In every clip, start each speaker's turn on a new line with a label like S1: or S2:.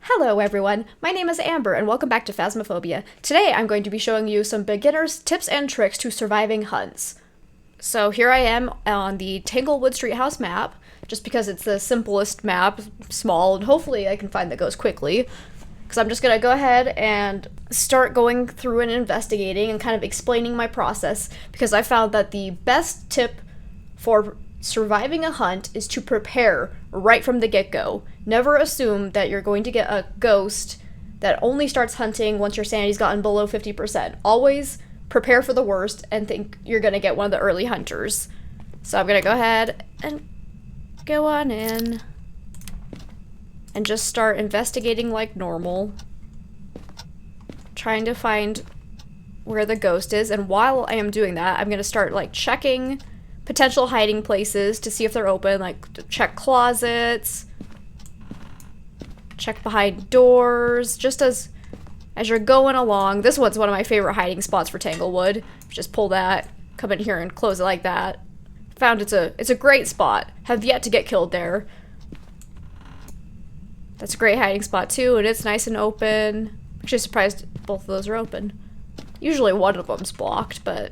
S1: Hello everyone, my name is Amber and welcome back to Phasmophobia. Today I'm going to be showing you some beginner's tips and tricks to surviving hunts. So here I am on the Tanglewood Street House map, just because it's the simplest map, small, and hopefully I can find the ghost quickly. Because I'm just going to go ahead and start going through and investigating and kind of explaining my process, because I found that the best tip for surviving a hunt is to prepare right from the get-go. Never assume that you're going to get a ghost that only starts hunting once your sanity's gotten below 50%. Always prepare for the worst and think you're going to get one of the early hunters. So I'm going to go ahead and go on in and just start investigating like normal. Trying to find where the ghost is, and while I am doing that, I'm going to start like checking potential hiding places to see if they're open, like check closets, check behind doors, just as you're going along. This one's one of my favorite hiding spots for Tanglewood. Just pull that, come in here and close it like that. Found it's a great spot. Have yet to get killed there. That's a great hiding spot too, and it's nice and open. Actually surprised both of those are open. Usually one of them's blocked, but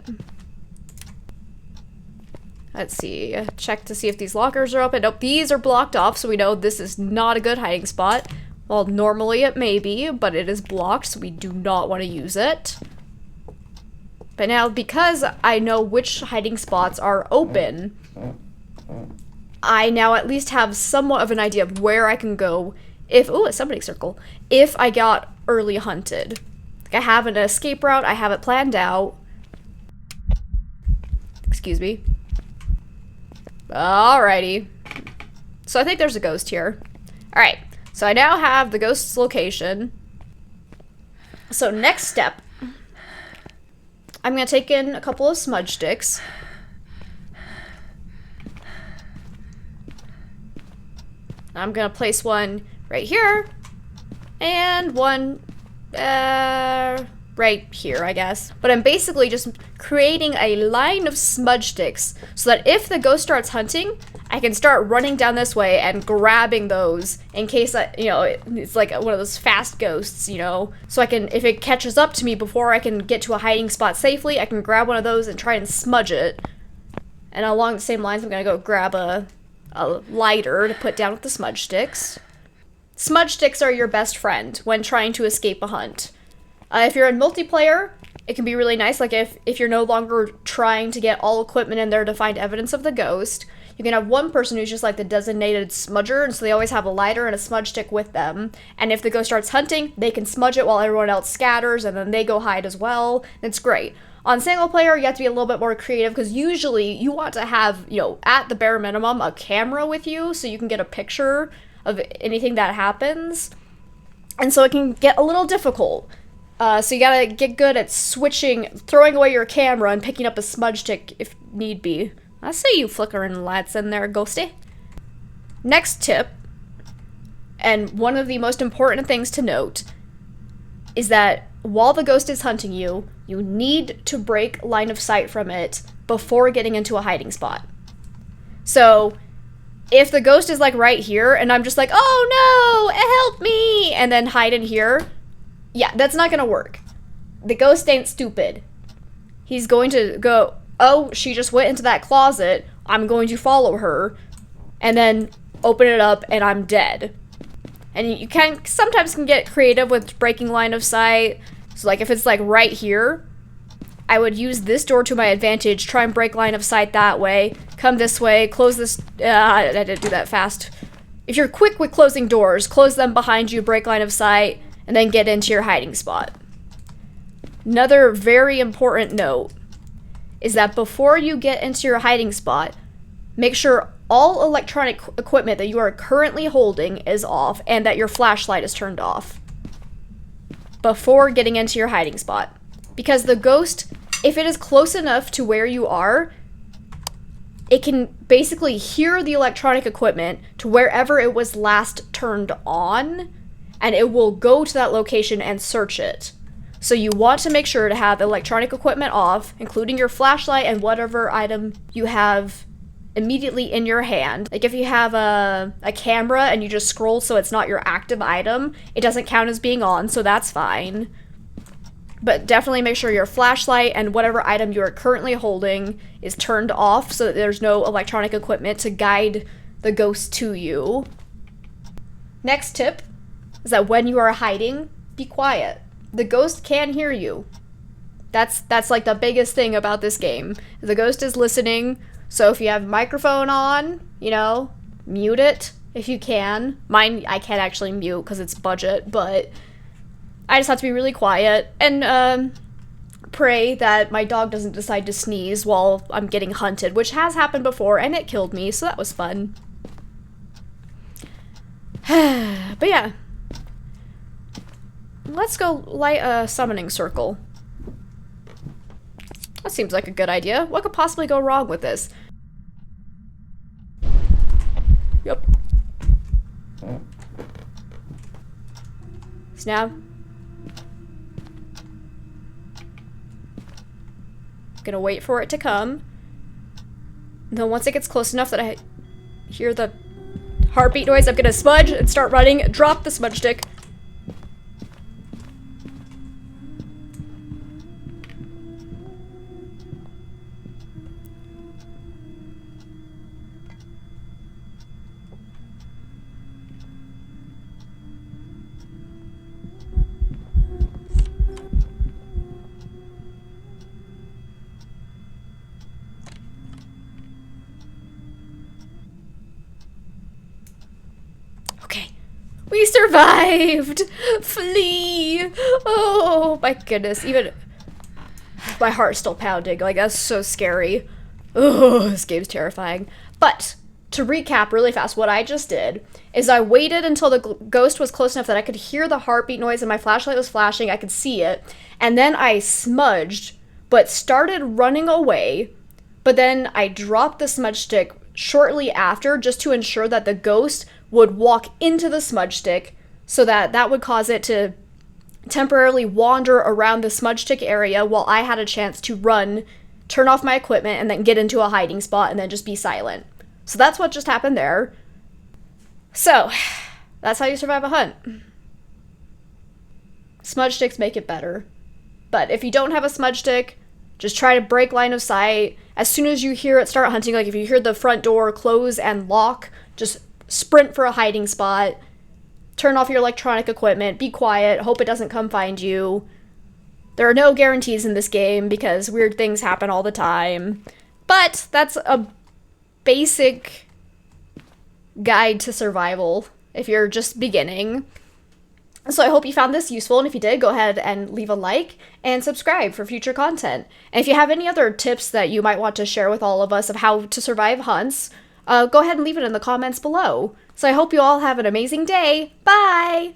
S1: let's see. Check to see if these lockers are open. Nope, these are blocked off, so we know this is not a good hiding spot. Well, normally it may be, but it is blocked, so we do not want to use it. But now, because I know which hiding spots are open, I now at least have somewhat of an idea of where I can go if— ooh, a summoning circle— if I got early hunted. Like, I have an escape route, I have it planned out. Excuse me. Alrighty. So I think there's a ghost here. Alright, so I now have the ghost's location. So next step, I'm going to take in a couple of smudge sticks. I'm going to place one right here, and one right here, I guess. But I'm basically just creating a line of smudge sticks so that if the ghost starts hunting, I can start running down this way and grabbing those in case it's like one of those fast ghosts, so I can, if it catches up to me before I can get to a hiding spot safely, I can grab one of those and try and smudge it. And along the same lines, I'm gonna go grab a lighter to put down with the smudge sticks. Smudge sticks are your best friend when trying to escape a hunt. If you're in multiplayer, it can be really nice. Like if you're no longer trying to get all equipment in there to find evidence of the ghost, you can have one person who's just like the designated smudger, and so they always have a lighter and a smudge stick with them. And if the ghost starts hunting, they can smudge it while everyone else scatters, and then they go hide as well. It's great. On single player, you have to be a little bit more creative, because usually you want to have, at the bare minimum, a camera with you so you can get a picture of anything that happens. And so it can get a little difficult. So you gotta get good at throwing away your camera and picking up a smudge stick if need be. I see you flickering lights in there, ghosty. Next tip, and one of the most important things to note, is that while the ghost is hunting you, you need to break line of sight from it before getting into a hiding spot. So if the ghost is like right here and I'm just like, oh no, help me, and then hide in here, yeah, that's not gonna work. The ghost ain't stupid. He's going to go, oh, she just went into that closet, I'm going to follow her, and then open it up and I'm dead. And you sometimes can get creative with breaking line of sight. So like if it's like right here, I would use this door to my advantage, try and break line of sight that way, come this way, close this— I didn't do that fast. If you're quick with closing doors, close them behind you, break line of sight, and then get into your hiding spot. Another very important note is that before you get into your hiding spot, make sure all electronic equipment that you are currently holding is off and that your flashlight is turned off before getting into your hiding spot. Because the ghost, if it is close enough to where you are, it can basically hear the electronic equipment to wherever it was last turned on, and it will go to that location and search it. So you want to make sure to have electronic equipment off, including your flashlight and whatever item you have immediately in your hand. Like if you have a camera and you just scroll so it's not your active item, it doesn't count as being on, so that's fine. But definitely make sure your flashlight and whatever item you are currently holding is turned off so that there's no electronic equipment to guide the ghost to you. Next tip is that when you are hiding, be quiet. The ghost can hear you. That's like the biggest thing about this game. The ghost is listening, so if you have microphone on, you know, mute it if you can. Mine, I can't actually mute because it's budget, but I just have to be really quiet and pray that my dog doesn't decide to sneeze while I'm getting hunted, which has happened before, and it killed me, so that was fun. But yeah. Let's go light a summoning circle. That seems like a good idea. What could possibly go wrong with this? Yep. Snap. Gonna wait for it to come. And then once it gets close enough that I hear the heartbeat noise, I'm gonna smudge and start running, drop the smudge stick. We survived! Flee! Oh my goodness, even my heart's still pounding. Like, that's so scary. Oh, this game's terrifying. But to recap really fast, what I just did is I waited until the ghost was close enough that I could hear the heartbeat noise and my flashlight was flashing, I could see it, and then I smudged, but started running away, but then I dropped the smudge stick shortly after just to ensure that the ghost would walk into the smudge stick so that would cause it to temporarily wander around the smudge stick area while I had a chance to run, turn off my equipment, and then get into a hiding spot and then just be silent. So that's what just happened there. So, that's how you survive a hunt. Smudge sticks make it better. But if you don't have a smudge stick, just try to break line of sight. As soon as you hear it start hunting, like if you hear the front door close and lock, just sprint for a hiding spot, turn off your electronic equipment, be quiet, hope it doesn't come find you. There are no guarantees in this game because weird things happen all the time. But that's a basic guide to survival if you're just beginning. So I hope you found this useful, and if you did, go ahead and leave a like and subscribe for future content. And if you have any other tips that you might want to share with all of us of how to survive hunts, go ahead and leave it in the comments below. So I hope you all have an amazing day. Bye!